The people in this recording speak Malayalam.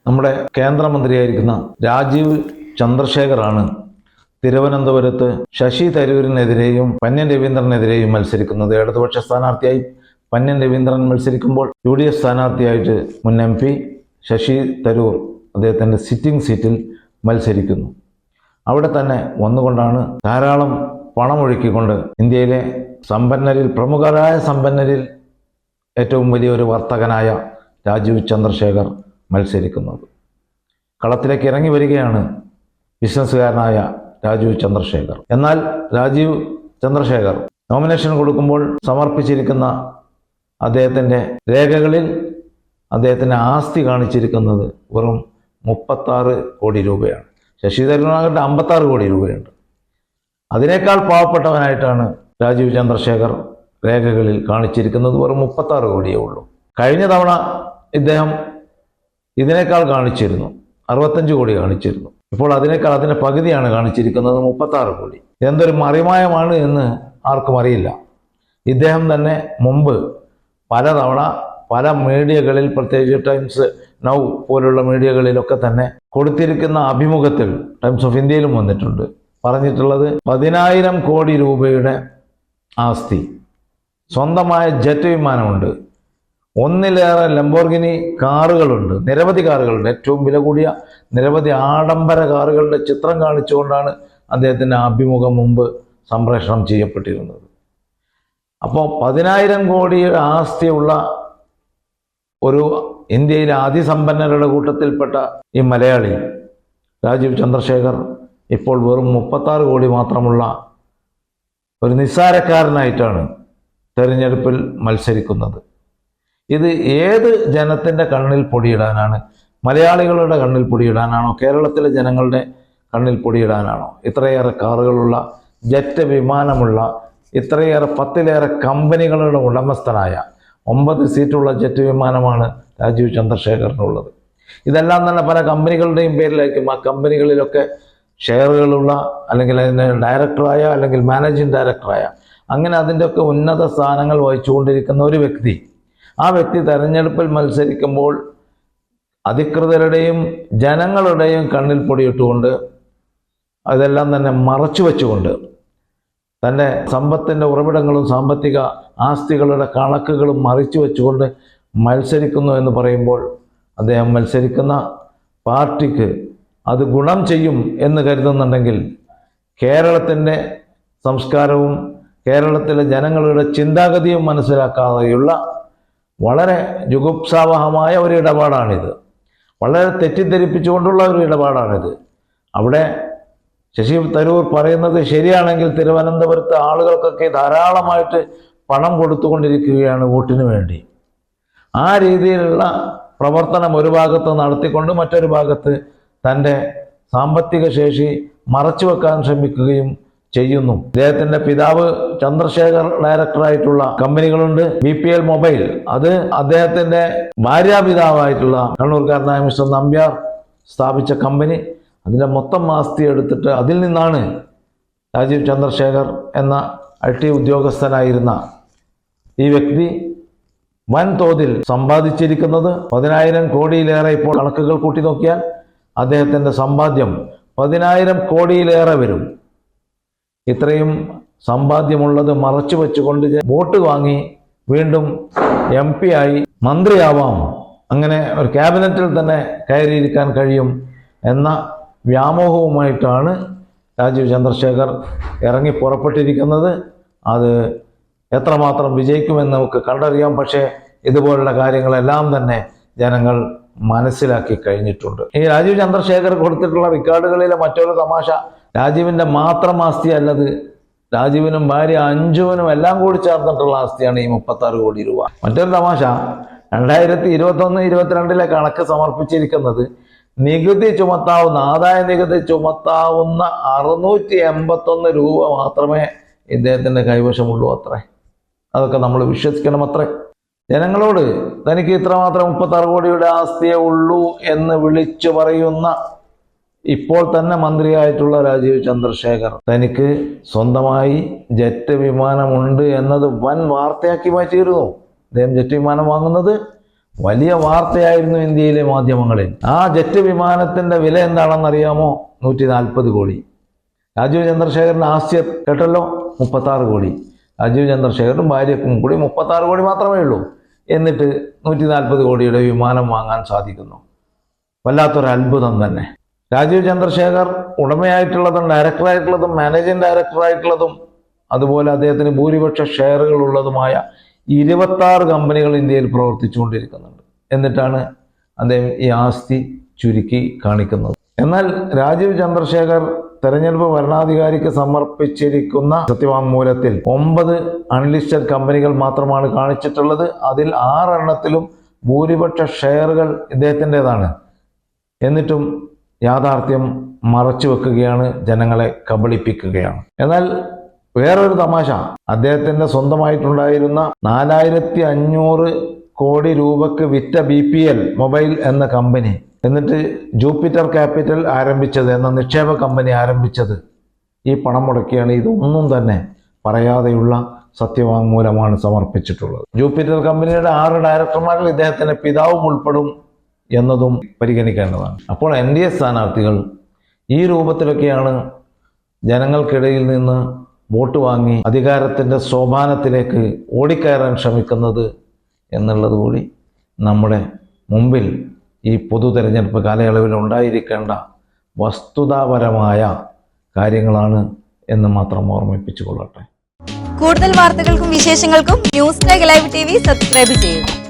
നമ്മുടെ കേന്ദ്രമന്ത്രിയായിരിക്കുന്ന രാജീവ് ചന്ദ്രശേഖറാണ് തിരുവനന്തപുരത്ത് ശശി തരൂരിനെതിരെയും പന്ന്യൻ രവീന്ദ്രനെതിരെയും മത്സരിക്കുന്നത്. ഇടതുപക്ഷ സ്ഥാനാർത്ഥിയായി പന്ന്യൻ രവീന്ദ്രൻ മത്സരിക്കുമ്പോൾ UDF സ്ഥാനാർത്ഥിയായിട്ട് മുൻ MP ശശി തരൂർ അദ്ദേഹത്തിൻ്റെ സിറ്റിംഗ് സീറ്റിൽ മത്സരിക്കുന്നു. അവിടെ തന്നെ വന്നുകൊണ്ടാണ് ധാരാളം പണമൊഴുക്കിക്കൊണ്ട് ഇന്ത്യയിലെ സമ്പന്നരിൽ പ്രമുഖരായ സമ്പന്നരിൽ ഏറ്റവും വലിയൊരു വർത്തകനായ രാജീവ് ചന്ദ്രശേഖർ മത്സരിക്കുന്നത്. കളത്തിലേക്ക് ഇറങ്ങി വരികയാണ് ബിസിനസ്സുകാരനായ രാജീവ് ചന്ദ്രശേഖർ. എന്നാൽ രാജീവ് ചന്ദ്രശേഖർ നോമിനേഷൻ കൊടുക്കുമ്പോൾ സമർപ്പിച്ചിരിക്കുന്ന അദ്ദേഹത്തിൻ്റെ രേഖകളിൽ അദ്ദേഹത്തിൻ്റെ ആസ്തി കാണിച്ചിരിക്കുന്നത് വെറും 36 കോടി രൂപയാണ്. ശശി തരൂരിനാകട്ടെ 56 കോടി രൂപയുണ്ട്. അതിനേക്കാൾ പാവപ്പെട്ടവനായിട്ടാണ് രാജീവ് ചന്ദ്രശേഖർ രേഖകളിൽ കാണിച്ചിരിക്കുന്നത്. വെറും 36 കോടിയേ ഉള്ളൂ. കഴിഞ്ഞ തവണ ഇദ്ദേഹം ഇതിനേക്കാൾ കാണിച്ചിരുന്നു, 65 കോടി കാണിച്ചിരുന്നു. ഇപ്പോൾ അതിൻ്റെ പകുതിയാണ് കാണിച്ചിരിക്കുന്നത്, 36 കോടി. എന്തൊരു മറിമായമാണ് എന്ന് ആർക്കും അറിയില്ല. ഇദ്ദേഹം തന്നെ മുമ്പ് പലതവണ പല മീഡിയകളിൽ, പ്രത്യേകിച്ച് ടൈംസ് നൗ പോലുള്ള മീഡിയകളിലൊക്കെ തന്നെ കൊടുത്തിരിക്കുന്ന അഭിമുഖത്തിൽ ടൈംസ് ഓഫ് ഇന്ത്യയിലും വന്നിട്ടുണ്ട്. പറഞ്ഞിട്ടുള്ളത് 10,000 കോടി രൂപയുടെ ആസ്തി, സ്വന്തമായ ജെറ്റ് വിമാനമുണ്ട്, ഒന്നിലേറെ ലംബോർഗിനി കാറുകളുണ്ട്, നിരവധി കാറുകളുണ്ട്. ഏറ്റവും വില കൂടിയ നിരവധി ആഡംബര കാറുകളുടെ ചിത്രം കാണിച്ചുകൊണ്ടാണ് അദ്ദേഹത്തിൻ്റെ അഭിമുഖം മുമ്പ് സംപ്രേഷണം ചെയ്യപ്പെട്ടിരുന്നത്. അപ്പോൾ 10,000 കോടിയുടെ ആസ്തിയുള്ള ഒരു ഇന്ത്യയിലെ അതിസമ്പന്നരുടെ കൂട്ടത്തിൽപ്പെട്ട ഈ മലയാളി രാജീവ് ചന്ദ്രശേഖർ ഇപ്പോൾ വെറും 36 കോടി മാത്രമുള്ള ഒരു നിസ്സാരക്കാരനായിട്ടാണ് തെരഞ്ഞെടുപ്പിൽ മത്സരിക്കുന്നത്. ഇത് ഏത് ജനത്തിൻ്റെ കണ്ണിൽ പൊടിയിടാനാണ്? മലയാളികളുടെ കണ്ണിൽ പൊടിയിടാനാണോ? കേരളത്തിലെ ജനങ്ങളുടെ കണ്ണിൽ പൊടിയിടാനാണോ? ഇത്രയേറെ കാറുകളുള്ള, ജെറ്റ് വിമാനമുള്ള, ഇത്രയേറെ 10ലേറെ കമ്പനികളുടെ ഉടമസ്ഥനായ 9 സീറ്റുള്ള ജെറ്റ് വിമാനമാണ് രാജീവ് ചന്ദ്രശേഖറിനുള്ളത്. ഇതെല്ലാം തന്നെ പല കമ്പനികളുടെയും പേരിലായിരിക്കും. ആ കമ്പനികളിലൊക്കെ ഷെയറുകളുള്ള, അല്ലെങ്കിൽ അതിൻ്റെ ഡയറക്ടറായ, അല്ലെങ്കിൽ മാനേജിങ് ഡയറക്ടറായ, അങ്ങനെ അതിൻ്റെയൊക്കെ ഉന്നത സ്ഥാനങ്ങൾ വഹിച്ചുകൊണ്ടിരിക്കുന്ന ഒരു വ്യക്തി, ആ വ്യക്തി തെരഞ്ഞെടുപ്പിൽ മത്സരിക്കുമ്പോൾ അധികൃതരുടെയും ജനങ്ങളുടെയും കണ്ണിൽ പൊടിയിട്ടുകൊണ്ട്, അതെല്ലാം തന്നെ മറച്ചു വെച്ചുകൊണ്ട്, തൻ്റെ സമ്പത്തിൻ്റെ ഉറവിടങ്ങളും സാമ്പത്തിക ആസ്തികളുടെ കണക്കുകളും മറിച്ചു വെച്ചുകൊണ്ട് മത്സരിക്കുന്നു എന്ന് പറയുമ്പോൾ അദ്ദേഹം മത്സരിക്കുന്ന പാർട്ടിക്ക് അത് ഗുണം ചെയ്യും എന്ന് കരുതുന്നുണ്ടെങ്കിൽ കേരളത്തിൻ്റെ സംസ്കാരവും കേരളത്തിലെ ജനങ്ങളുടെ ചിന്താഗതിയും മനസ്സിലാക്കാതെയുള്ള വളരെ ജുഗുപ്സാവഹമായ ഒരു ഇടപാടാണിത്. വളരെ തെറ്റിദ്ധരിപ്പിച്ചുകൊണ്ടുള്ള ഒരു ഇടപാടാണിത്. അവിടെ ശശി തരൂർ പറയുന്നത് ശരിയാണെങ്കിൽ തിരുവനന്തപുരത്തെ ആളുകൾക്കൊക്കെ ധാരാളമായിട്ട് പണം കൊടുത്തുകൊണ്ടിരിക്കുകയാണ് വോട്ടിന് വേണ്ടി. ആ രീതിയിലുള്ള പ്രവർത്തനം ഒരു ഭാഗത്ത് നടത്തിക്കൊണ്ട് മറ്റൊരു ഭാഗത്ത് തൻ്റെ സാമ്പത്തിക ശേഷി മറച്ചു വെക്കാൻ ശ്രമിക്കുകയും ചെയ്യുന്നു. അദ്ദേഹത്തിൻ്റെ പിതാവ് ചന്ദ്രശേഖർ ഡയറക്ടറായിട്ടുള്ള കമ്പനികളുണ്ട്. BPL മൊബൈൽ, അത് അദ്ദേഹത്തിൻ്റെ ഭാര്യാപിതാവായിട്ടുള്ള കണ്ണൂർക്കാരനായ മിസ്റ്റർ നമ്പ്യാർ സ്ഥാപിച്ച കമ്പനി. അതിൻ്റെ മൊത്തം ആസ്തി എടുത്തിട്ട് അതിൽ നിന്നാണ് രാജീവ് ചന്ദ്രശേഖർ എന്ന IT ഉദ്യോഗസ്ഥനായിരുന്ന ഈ വ്യക്തി വൻതോതിൽ സമ്പാദിച്ചിരിക്കുന്നത്. 10,000 കോടിയിലേറെ ഇപ്പോൾ കണക്കുകൾ കൂട്ടി നോക്കിയാൽ അദ്ദേഹത്തിൻ്റെ സമ്പാദ്യം 10,000 കോടിയിലേറെ വരും. ഇത്രയും സമ്പാദ്യമുള്ളത് മറച്ചു വെച്ചുകൊണ്ട് വോട്ട് വാങ്ങി വീണ്ടും MP ആയി മന്ത്രിയാവാം, അങ്ങനെ ഒരു ക്യാബിനറ്റിൽ തന്നെ കയറിയിരിക്കാൻ കഴിയും എന്ന വ്യാമോഹവുമായിട്ടാണ് രാജീവ് ചന്ദ്രശേഖർ ഇറങ്ങി പുറപ്പെട്ടിരിക്കുന്നത്. അത് എത്രമാത്രം വിജയിക്കുമെന്ന് നമുക്ക് കണ്ടറിയാം. പക്ഷേ ഇതുപോലുള്ള കാര്യങ്ങളെല്ലാം തന്നെ ജനങ്ങൾ മനസ്സിലാക്കി കഴിഞ്ഞിട്ടുണ്ട്. ഈ രാജീവ് ചന്ദ്രശേഖർ കൊടുത്തിട്ടുള്ള റിക്കാർഡുകളിലെ മറ്റൊരു തമാശ, രാജീവിൻ്റെ മാത്രം ആസ്തി അല്ലത്, രാജീവിനും ഭാര്യ അഞ്ജുവിനും എല്ലാം കൂടി ചേർന്നിട്ടുള്ള ആസ്തിയാണ് ഈ 36 കോടി രൂപ. മറ്റൊരു തമാശ, 2021-22 കണക്ക് സമർപ്പിച്ചിരിക്കുന്നത് നികുതി ചുമത്താവുന്ന, ആദായ നികുതി ചുമത്താവുന്ന 681 രൂപ മാത്രമേ ഇദ്ദേഹത്തിൻ്റെ കൈവശമുള്ളൂ അത്രേ. അതൊക്കെ നമ്മൾ വിശ്വസിക്കണം അത്രേ. ജനങ്ങളോട് തനിക്ക് ഇത്രമാത്രം 36 കോടിയുടെ ആസ്തിയേ ഉള്ളൂ എന്ന് വിളിച്ചു പറയുന്ന ഇപ്പോൾ തന്നെ മന്ത്രിയായിട്ടുള്ള രാജീവ് ചന്ദ്രശേഖർ തനിക്ക് സ്വന്തമായി ജെറ്റ് വിമാനമുണ്ട് എന്നത് വൻ വാർത്തയാക്കി മാറ്റിയിരുന്നു. അദ്ദേഹം ജെറ്റ് വിമാനം വാങ്ങുന്നത് വലിയ വാർത്തയായിരുന്നു ഇന്ത്യയിലെ മാധ്യമങ്ങളിൽ. ആ ജെറ്റ് വിമാനത്തിന്റെ വില എന്താണെന്നറിയാമോ? 140 കോടി. രാജീവ് ചന്ദ്രശേഖരന്റെ ആസ്തി കേട്ടല്ലോ, 36 കോടി. രാജീവ് ചന്ദ്രശേഖരനും ഭാര്യക്കും കൂടി 36 കോടി മാത്രമേ ഉള്ളൂ. എന്നിട്ട് 140 കോടിയുടെ വിമാനം വാങ്ങാൻ സാധിക്കുന്നു. വല്ലാത്തൊരു അത്ഭുതം തന്നെ. രാജീവ് ചന്ദ്രശേഖർ ഉടമയായിട്ടുള്ളതും ഡയറക്ടറായിട്ടുള്ളതും മാനേജിംഗ് ഡയറക്ടറായിട്ടുള്ളതും അതുപോലെ അദ്ദേഹത്തിന് ഭൂരിപക്ഷ ഷെയറുകൾ ഉള്ളതുമായ 26 കമ്പനികൾ ഇന്ത്യയിൽ പ്രവർത്തിച്ചുകൊണ്ടിരിക്കുന്നുണ്ട്. എന്നിട്ടാണ് അദ്ദേഹം ഈ ആസ്തി ചുരുക്കി കാണിക്കുന്നത്. എന്നാൽ രാജീവ് ചന്ദ്രശേഖർ തെരഞ്ഞെടുപ്പ് ഭരണാധികാരിക്ക് സമർപ്പിച്ചിരിക്കുന്ന സത്യവാങ്മൂലത്തിൽ 9 അൺലിസ്റ്റഡ് കമ്പനികൾ മാത്രമാണ് കാണിച്ചിട്ടുള്ളത്. അതിൽ 6 എണ്ണത്തിലും ഭൂരിപക്ഷ ഷെയറുകൾ ഇദ്ദേഹത്തിൻ്റെതാണ്. എന്നിട്ടും യാഥാർത്ഥ്യം മറച്ചു വെക്കുകയാണ്, ജനങ്ങളെ കബളിപ്പിക്കുകയാണ്. എന്നാൽ വേറൊരു തമാശ, അദ്ദേഹത്തിന്റെ സ്വന്തമായിട്ടുണ്ടായിരുന്ന 4500 കോടി രൂപക്ക് വിറ്റ BPL മൊബൈൽ എന്ന കമ്പനി, എന്നിട്ട് ജൂപ്പിറ്റർ ക്യാപിറ്റൽ ആരംഭിച്ചത് എന്ന നിക്ഷേപ കമ്പനി ആരംഭിച്ചത് ഈ പണം മുടക്കിയാണ്. ഇതൊന്നും തന്നെ പറയാതെയുള്ള സത്യവാങ്മൂലമാണ് സമർപ്പിച്ചിട്ടുള്ളത്. ജൂപ്പിറ്റർ കമ്പനിയുടെ 6 ഡയറക്ടർമാരിൽ ഇദ്ദേഹത്തിന്റെ പിതാവും ഉൾപ്പെടും എന്നതും പരിഗണിക്കേണ്ടതാണ്. അപ്പോൾ NDA സ്ഥാനാർത്ഥികൾ ഈ രൂപത്തിലൊക്കെയാണ് ജനങ്ങൾക്കിടയിൽ നിന്ന് വോട്ട് വാങ്ങി അധികാരത്തിൻ്റെ സോപാനത്തിലേക്ക് ഓടിക്കയറാൻ ശ്രമിക്കുന്നത് എന്നുള്ളത് കൂടി നമ്മുടെ മുമ്പിൽ ഈ പൊതു തെരഞ്ഞെടുപ്പ് കാലയളവിൽ ഉണ്ടായിരിക്കേണ്ട വസ്തുതാപരമായ കാര്യങ്ങളാണ് എന്ന് മാത്രം ഓർമ്മിപ്പിച്ചു കൊള്ളട്ടെ. കൂടുതൽ വാർത്തകൾക്കും വിശേഷങ്ങൾക്കും ന്യൂസ് ലൈവ് TV സബ്സ്ക്രൈബ് ചെയ്യുക.